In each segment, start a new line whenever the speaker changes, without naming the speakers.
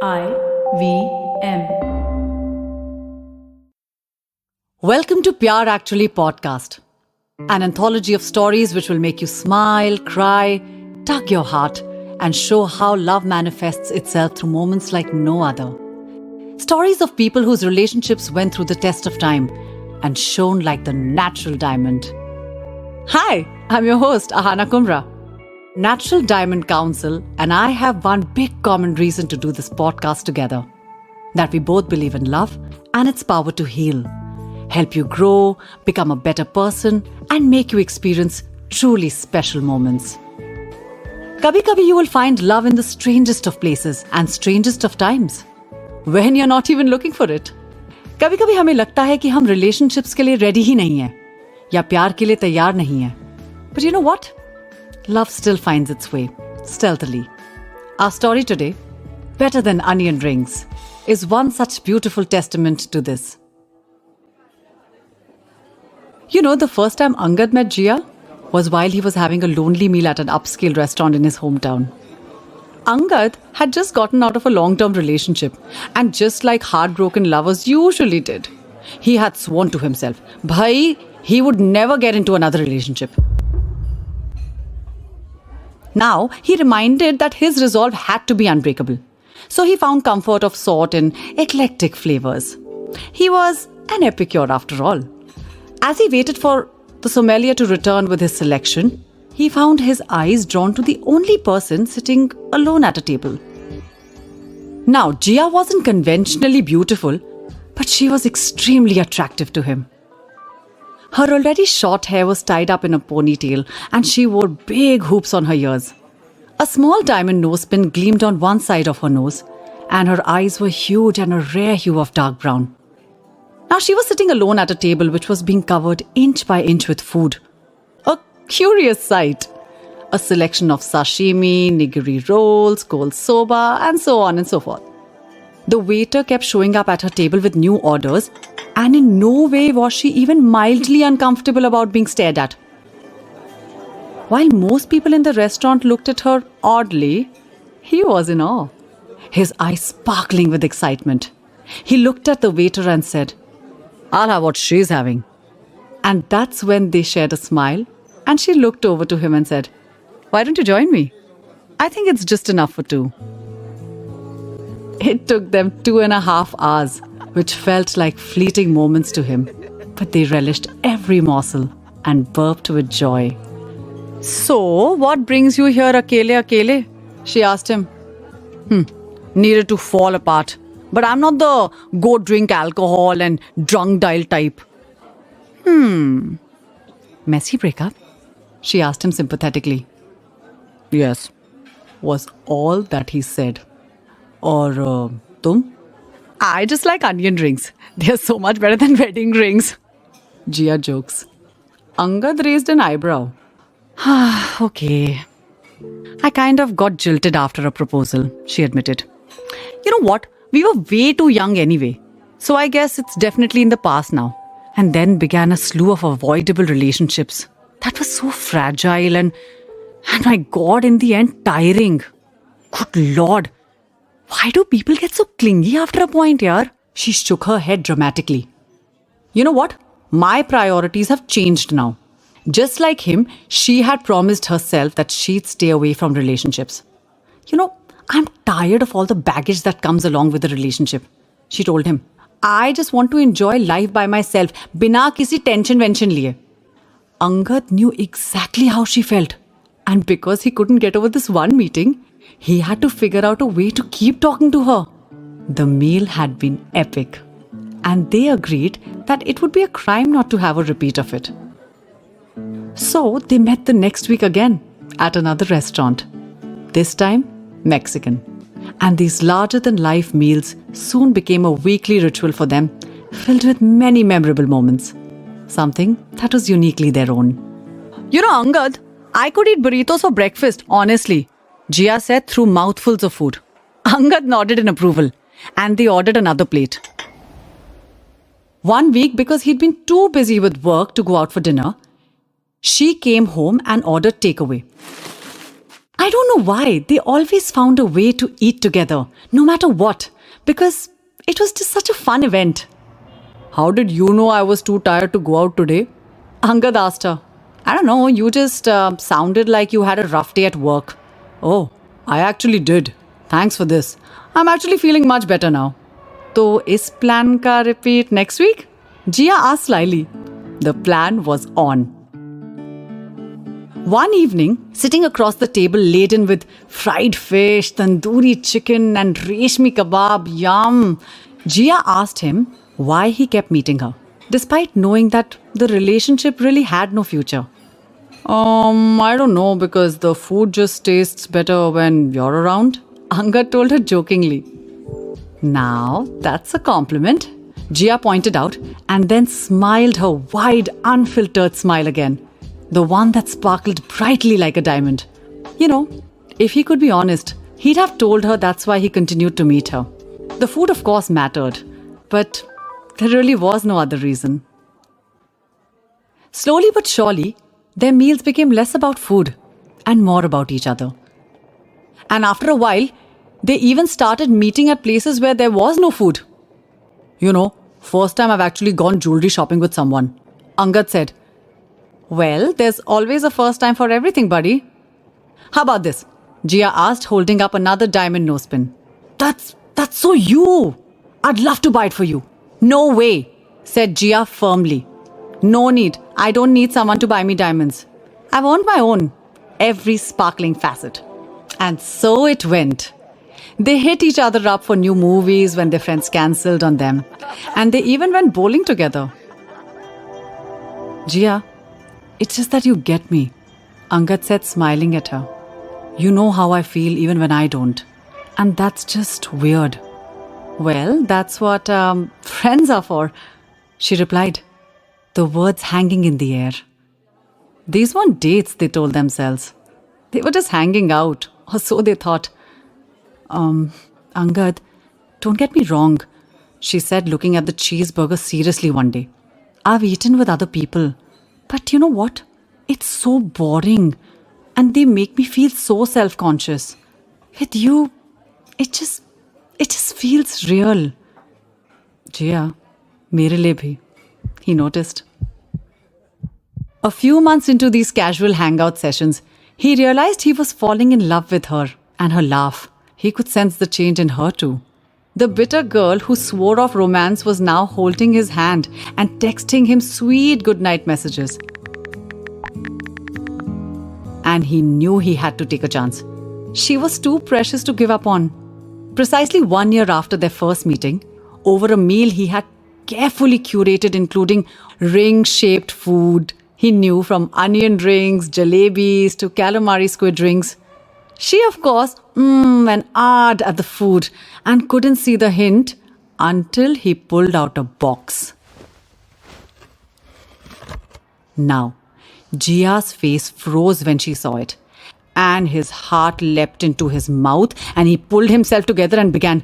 IVM.
Welcome to Pyaar Actually Podcast, an anthology of stories which will make you smile, cry, tug your heart, and show how love manifests itself through moments like no other. Stories of people whose relationships went through the test of time and shone like the natural diamond. Hi, I'm your host, Ahana Kumra. Natural Diamond Council and I have one big common reason to do this podcast together. That we both believe in love and its power to heal, help you grow, become a better person, and make you experience truly special moments. Kabhi-kabhi you will find love in the strangest of places and strangest of times, when you're not even looking for it. कभी-कभी हमें लगता है कि हम relationships के लिए ready ही नहीं हैं, या प्यार के लिए तैयार नहीं हैं. But you know what? Love still finds its way, stealthily. Our story today, Better Than Onion Rings, is one such beautiful testament to this. You know, the first time Angad met Jia was while he was having a lonely meal at an upscale restaurant in his hometown. Angad had just gotten out of a long-term relationship, and just like heartbroken lovers usually did, he had sworn to himself, bhai, he would never get into another relationship. Now, he reminded that his resolve had to be unbreakable. So he found comfort of sort in eclectic flavors. He was an epicure after all. As he waited for the sommelier to return with his selection, he found his eyes drawn to the only person sitting alone at a table. Now, Jia wasn't conventionally beautiful, but she was extremely attractive to him. Her already short hair was tied up in a ponytail and she wore big hoops on her ears. A small diamond nosepin gleamed on one side of her nose, and her eyes were huge and a rare hue of dark brown. Now she was sitting alone at a table which was being covered inch by inch with food. A curious sight. A selection of sashimi, nigiri rolls, cold soba, and so on and so forth. The waiter kept showing up at her table with new orders, and in no way was she even mildly uncomfortable about being stared at. While most people in the restaurant looked at her oddly, he was in awe, his eyes sparkling with excitement. He looked at the waiter and said, "I'll have what she's having." And that's when they shared a smile, and she looked over to him and said, "Why don't you join me? I think it's just enough for two." It took them 2.5 hours, which felt like fleeting moments to him, but they relished every morsel and burped with joy. "So, what brings you here akele? She asked him. Needed to fall apart, but I'm not the go drink alcohol and drunk dial type." Messy breakup? She asked him sympathetically. "Yes," was all that he said. "Or, tum?" "I just like onion rings. They're so much better than wedding rings." Jia jokes. Angad raised an eyebrow. "Okay. I kind of got jilted after a proposal," she admitted. "You know what? We were way too young anyway. So I guess it's definitely in the past now." And then began a slew of avoidable relationships. That was so fragile and my God, in the end, tiring. Good Lord. Why do people get so clingy after a point, yaar? She shook her head dramatically. "You know what? My priorities have changed now." Just like him, she had promised herself that she'd stay away from relationships. "You know, I'm tired of all the baggage that comes along with a relationship," she told him. "I just want to enjoy life by myself, bina kisi tension liye." Angad knew exactly how she felt. And because he couldn't get over this one meeting, he had to figure out a way to keep talking to her. The meal had been epic, and they agreed that it would be a crime not to have a repeat of it. So they met the next week again at another restaurant, this time Mexican. And these larger-than-life meals soon became a weekly ritual for them, filled with many memorable moments. Something that was uniquely their own. "You know, Angad, I could eat burritos for breakfast, honestly," Jia said through mouthfuls of food. Angad nodded in approval, and they ordered another plate. One week, because he'd been too busy with work to go out for dinner, she came home and ordered takeaway. I don't know why they always found a way to eat together, no matter what, because it was just such a fun event. How did you know I was too tired to go out today? Angad asked her. I don't know, you just sounded like you had a rough day at work. Oh, I actually did. Thanks for this. I'm actually feeling much better now. तो इस plan का repeat next week? Jia asked slyly. The plan was on. One evening, sitting across the table laden with fried fish, tandoori chicken and reshmi kebab, yum, Jia asked him why he kept meeting her, despite knowing that the relationship really had no future. I don't know, because the food just tastes better when you're around, Angad told her jokingly. Now, that's a compliment, Jia pointed out, and then smiled her wide, unfiltered smile again. The one that sparkled brightly like a diamond. You know, if he could be honest, he'd have told her that's why he continued to meet her. The food, of course, mattered, but there really was no other reason. Slowly but surely, their meals became less about food and more about each other. And after a while, they even started meeting at places where there was no food. You know, first time I've actually gone jewelry shopping with someone, Angad said. Well, there's always a first time for everything, buddy. How about this? Jia asked, holding up another diamond nosepin. That's so you. I'd love to buy it for you. No way, said Jia firmly. No need. I don't need someone to buy me diamonds. I've earned my own. Every sparkling facet. And so it went. They hit each other up for new movies when their friends cancelled on them. And they even went bowling together. Jia, it's just that you get me, Angad said, smiling at her. You know how I feel even when I don't. And that's just weird. Well, that's what friends are for, she replied, the words hanging in the air. These weren't dates, they told themselves. They were just hanging out, or so they thought. Angad, don't get me wrong, she said, looking at the cheeseburger seriously one day. I've eaten with other people. But you know what? It's so boring. And they make me feel so self-conscious. With you, it just feels real. Jia, mere liye bhi, he noticed. A few months into these casual hangout sessions, he realized he was falling in love with her and her laugh. He could sense the change in her too. The bitter girl who swore off romance was now holding his hand and texting him sweet goodnight messages. And he knew he had to take a chance. She was too precious to give up on. Precisely 1 year after their first meeting, over a meal he had carefully curated, including ring-shaped food he knew, from onion rings, jalebis to calamari squid rings. She, of course, and awed at the food and couldn't see the hint until he pulled out a box. Now, Jia's face froze when she saw it, and his heart leapt into his mouth, and he pulled himself together and began,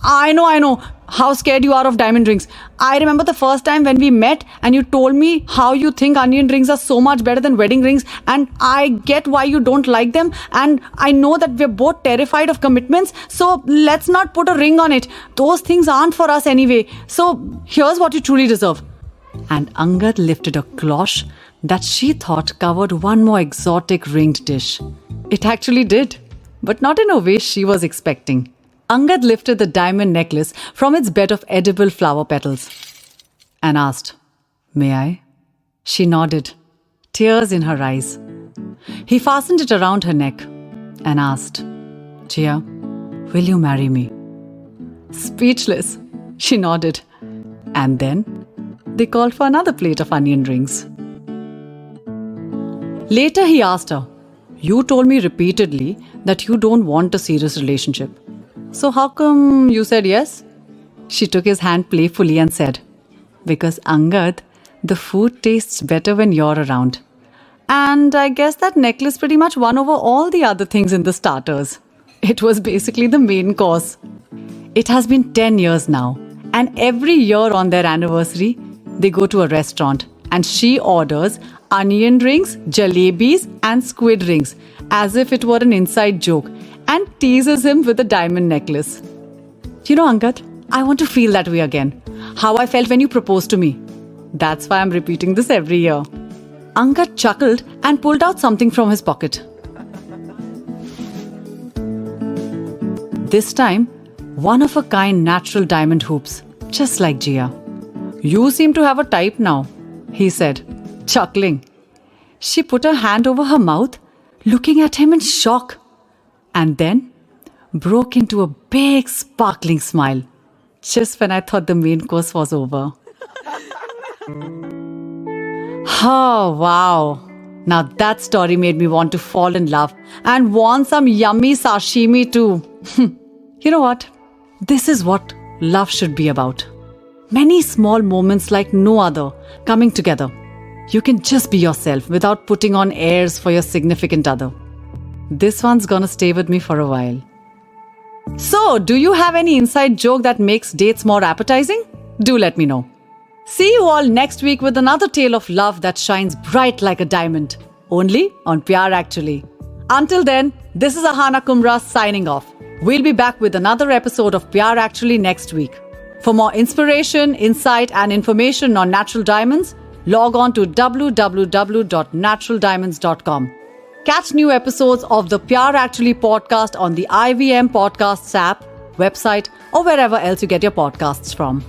I know, how scared you are of diamond rings. I remember the first time when we met and you told me how you think onion rings are so much better than wedding rings, and I get why you don't like them, and I know that we're both terrified of commitments, so let's not put a ring on it. Those things aren't for us anyway, so here's what you truly deserve. And Angad lifted a cloche that she thought covered one more exotic ringed dish. It actually did, but not in a way she was expecting. Angad lifted the diamond necklace from its bed of edible flower petals and asked, May I? She nodded, tears in her eyes. He fastened it around her neck and asked, Jia, will you marry me? Speechless, she nodded. And then they called for another plate of onion rings. Later he asked her, You told me repeatedly that you don't want a serious relationship. So how come you said yes? She took his hand playfully and said, Because Angad, the food tastes better when you're around. And I guess that necklace pretty much won over all the other things in the starters. It was basically the main course. It has been 10 years now, and every year on their anniversary, they go to a restaurant and she orders onion rings, jalebis and squid rings. as if it were an inside joke and teases him with a diamond necklace. You know, Angad, I want to feel that way again. How I felt when you proposed to me. That's why I'm repeating this every year. Angad chuckled and pulled out something from his pocket. This time, one-of-a-kind natural diamond hoops, just like Jia. You seem to have a type now, he said, chuckling. She put her hand over her mouth, looking at him in shock, and then broke into a big sparkling smile, just when I thought the main course was over. Oh, wow. Now that story made me want to fall in love and want some yummy sashimi too. You know what? This is what love should be about. Many small moments like no other coming together. You can just be yourself without putting on airs for your significant other. This one's gonna stay with me for a while. So, do you have any inside joke that makes dates more appetizing? Do let me know. See you all next week with another tale of love that shines bright like a diamond. Only on Pyaar Actually. Until then, this is Ahana Kumra signing off. We'll be back with another episode of Pyaar Actually next week. For more inspiration, insight and information on natural diamonds, log on to www.naturaldiamonds.com. Catch new episodes of the Pyaar Actually podcast on the IVM Podcasts app, website, or wherever else you get your podcasts from.